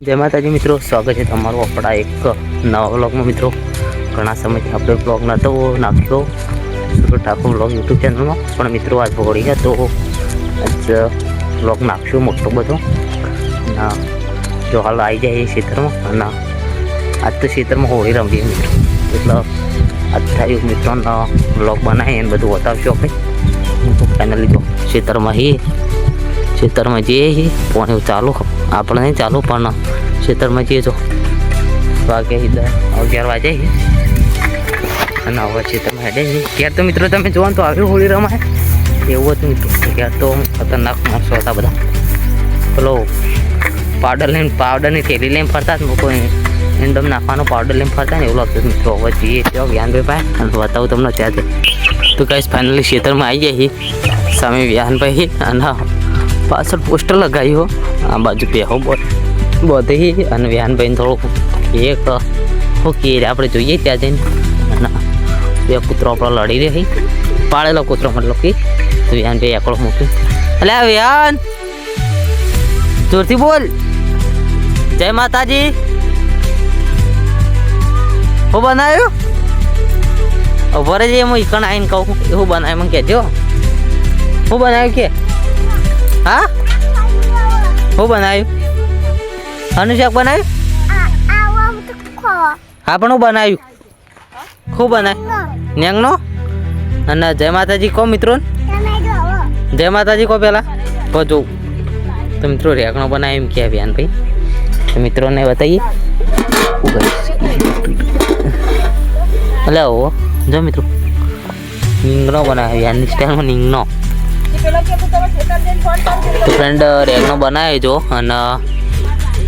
जय माताजी मित्रों, स्वागत है तमारो अपना एक नवा व्लॉग में। मित्रों घना समय આપણે વ્લોગ નતો નાખ્યો સુરત ઠાકોર વ્લોગ યુટ્યુબ ચેનલમાં, પણ મિત્રો આજ પકડી ગયા તો આજ વ્લોગ નાખશું મોટો બધો. જો હાલ આવી જાય એ ક્ષેત્રમાં, અને આજ તો ક્ષેત્રમાં હોળી રમીએ મિત્રો, એટલે આજ થાય મિત્રોનો વ્લોગ બનાવી એને બધું બતાવશું આપણે. ફાઇનલી જો ખેતરમાં જઈએ પાણી ચાલુ, આપણે નહીં ચાલુ પણ ખેતરમાં જઈએ તો વાગે 11 વાગે અને હવે ખેતરમાં હેડે છે. ત્યારે તો મિત્રો તમે જોવાનું તો આવ્યું હોળી રમાય એવું હતું મિત્રો. ત્યારે તો ખતરનાક માણસો હતા બધા, પેલો પાવડરની થેલી લઈને ફરતા જ લોકો, એન્ડમ નાખવાનો પાવડર લઈને ફરતા ને એવું લાગતું મિત્રો. હવે જઈએ ત્યાં વ્યાનભાઈ પાસે અને બતાવું તમને ત્યાં તો ગાઈસ ફાઇનલી ખેતરમાં આવી જાય સામે વ્યાનભાઈ, અને પાછળ પોસ્ટર લગાવ્યું આ બાજુ પહેવો બધી, અને વ્યાનભાઈને થોડુંક એક ઓકે આપણે જોઈએ ત્યાં જઈને. અને બે કૂતરો આપણો લડી રહી, પાળેલો કૂતરો મતલબ કે વ્યાનભાઈ એકડો મૂક્યું. એટલે વ્યાન જોરથી બોલ, જય માતાજી. હું બનાવ્યું ઉભરે જઈએ, હું ઈકણ આવીને કહું એવું બનાવ્યું મને કહેજો. હું બનાવ્યું કે હા હું બનાવ્યું? આનું શાક બનાવ્યું? હા પણ હું બનાવ્યું, ખૂબ બનાવ્યું નેંગનો. અને જય માતાજી કહો મિત્રો, જય માતાજી કહો પહેલાં કહો જોઉં તો મિત્રો રેગણો બનાવ્યો એમ કહે વ્યાનભાઈ. તો મિત્રોને બતાવીએ એટલે આવો જો મિત્રો નીંગનો બનાવ્યો વ્યાનની સ્ટાઇલમાં નીંગનો. તો ફ્રેન્ડ રેગનો બનાવ્યો જો, અને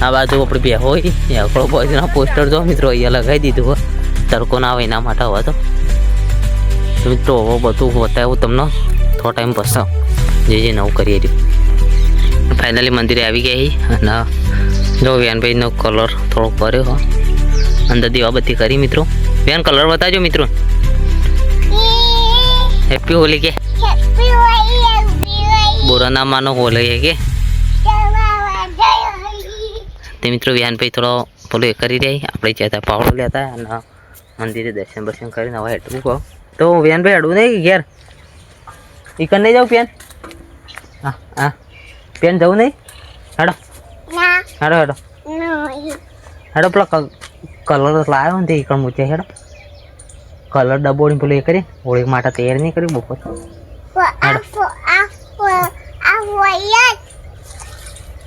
આ બાજુ આપણે બે હોય એકડો પોઈઝના પોસ્ટર જો મિત્રો અહીંયા લગાવી દીધું હોય, તડકો ના આવે એના માટે. હવે તો મિત્રો હવે બધું બતાવ્યું તમને થોડો ટાઈમ પછી જે નવું કરીએ રહ્યું. ફાઇનલી મંદિરે આવી ગયા અને જો વ્યાનભાઈનો કલર થોડો કર્યો હો, અંદર દીવાબત્તી કરી મિત્રો. વ્યાન કલર બતાવજો મિત્રો. હેપી હોલી કે બોરાના માનો હોલી કે તે મિત્રો વ્યાનભાઈ થોડો પેલો એ કરી રહ્યા. આપણે જતા પાવડો લેતા અને મંદિરે દર્શન બર્શન કરીને હવે હેઠવું કહો તો વ્યાનભાઈ હેડવું નહીં ઘેર ઈકન નહીં જાઉં પેન? હા હા પેન જવું નહીં? હેડો હેડો હેડો હેડો પેલા કલર લાવ્યો ને તે ઈકણ મૂકે. હેડો કલર ડબોડી પેલું એ કરી હોળી માટે તૈયાર નહીં કરી બપોર.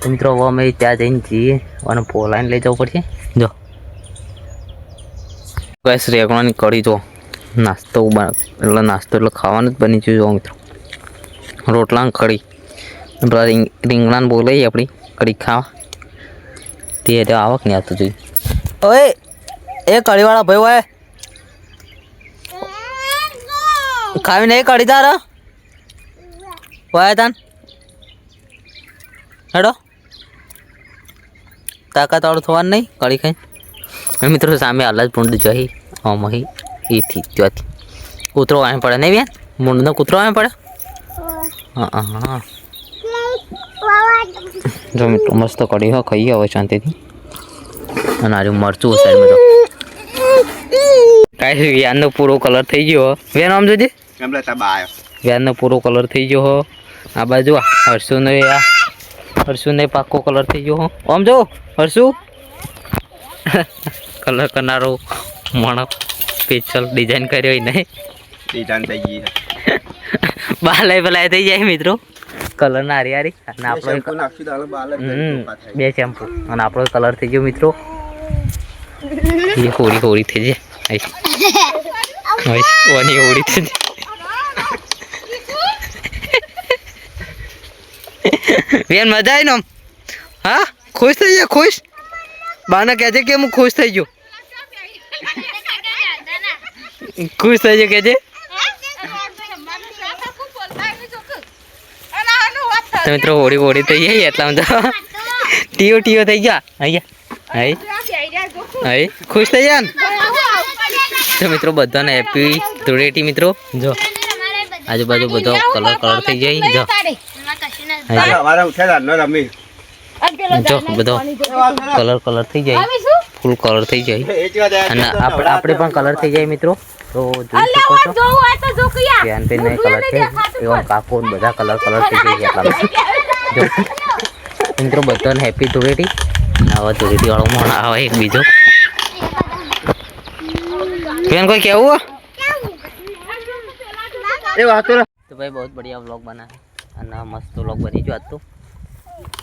તો મિત્રો હવે અમે ત્યાં જઈને જઈએ અને પોલાઈને લઈ જવું પડશે. જો ગેસ રેગણાની કઢી જો નાસ્તો એટલે નાસ્તો એટલે ખાવાનું જ બની ગયું. જો મિત્રો રોટલાની કઢી પેલા રીંગણાને બોલાવી આપણી કઢી ખાવા તે આવક નહીં આવતું જોઈએ. ઓય એ કઢીવાળા ભાઈ હોય ખાવી નહીં કઢી તારા હોય તાન હેડો તાકાત વાળું થવાનું નહીં કઢી ખાઈ. મિત્રો સામે હાલ જ પૂંડ જઈ આમાં એથી ત્યાંથી કૂતરો આવે પડે નહીં બેન? મૂંડનો કૂતરો આવે પડે. હા હા જો મિત્રો મસ્ત કઢી હો ખાઈએ હવે શાંતિથી. અને આજુ મરચું સાઈડમાં તો કાંઈ વ્યાનનો પૂરો કલર થઈ ગયો વેન આમ જોજે. વ્યાનનો પૂરો કલર થઈ ગયો હો. આ બાજુ હર્ષુને પાક્કો કલર થઈ ગયો હો. આમ જો હર્ષુ કલર કરનારો માણસ સ્પેશિયલ ડિઝાઇન કર્યો હોય નહીં ડિઝાઇન થઈ ગઈ બાલાય બલાય થઈ જાય મિત્રો કલર ના હારી અને આપણો બે શેમ્પુ અને આપણો કલર થઈ ગયો મિત્રો. એ હોળી હોળી થઈ જાય હોળી હોળી થઈ જાય. બેન મજા આવી ને? હા ખુશ થઈ જાય ખુશ? બાને કહેજે કે હું ખુશ થઈ ગયો. ખુશ થઈ જાય કહેજે. તો મિત્રો હોળી હોળી થઈ જાય એટલા બધા ટીઓ ટીઓ થઈ ગયા અહીંયા ખુશ થઈ જાય ને. તો મિત્રો બધાને હેપી ધૂળેટી મિત્રો. જો આજુબાજુ બધો કલર કલર થઈ જાય. જો જો બધો કલર થઈ જાય, ફૂલ કલર થઈ જાય અને આપણે પણ કલર થઈ જાય મિત્રો. તો જોઈ શકો છો ધ્યાનભાઈ ને કલર છે એવા કાકો બધા કલર થઈ જાય એટલા જો મિત્રો બધાને હેપી ધૂળેટી. હવે ધૂળેટી વાળો મોણ આવે એક બીજો બેન કોઈ કેવું तो भाई बहुत बढ़िया व्लॉग बना है અને મસ્ત વ્લોગ બની ગયો આજ તો.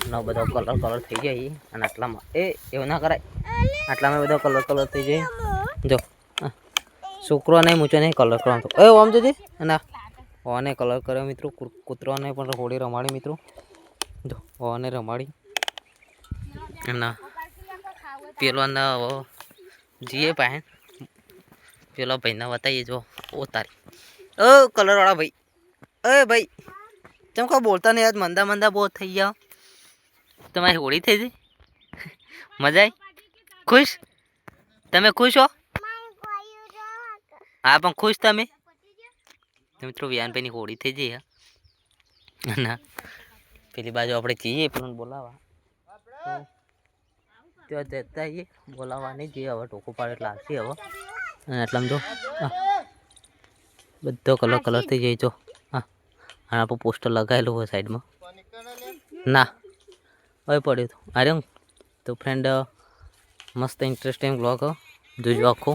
નવો બધો કલર થઈ જાય અને આટલામાં એવું ના કરાય, આટલામાં બધો કલર થઈ જાય. જો છોકરો નહીં મૂચો નહીં કલર કરવાનો તો આમ જજે અને ઓને કલર કર્યો મિત્રો. કૂતરાને પણ હોળી રમાડી મિત્રો. જો ઓને રમાડી અને પેલો જીએ પાસે પેલો ભાઈને બતાવીએ. જો ઓ તારી કલરવાળા ભાઈ ભાઈ તમે કહો બોલતા નહીં યાર, મંદા બહુ થઈ જાઓ. તમારી હોળી થઈ ગઈ, મજા આવી, ખુશ? તમે ખુશ હો? હા પણ ખુશ તમે? મિત્રો વિયાનભાઈની હોળી થઈ જઈ ના પેલી બાજુ આપણે જઈએ પણ બોલાવા ત્યાં જતા આવીએ. બોલાવા નહીં જઈએ હવે, ટોકો પાડે એટલે આવશે હવે. અને એટલામાં જો બધો કલર થઈ જાય. જો હા અને આપણું પોસ્ટર લગાવેલું હોય સાઈડમાં ના હવે પડ્યું હતું. અરે તો ફ્રેન્ડ મસ્ત ઇન્ટરેસ્ટિંગ બ્લોગ જોજો આખો.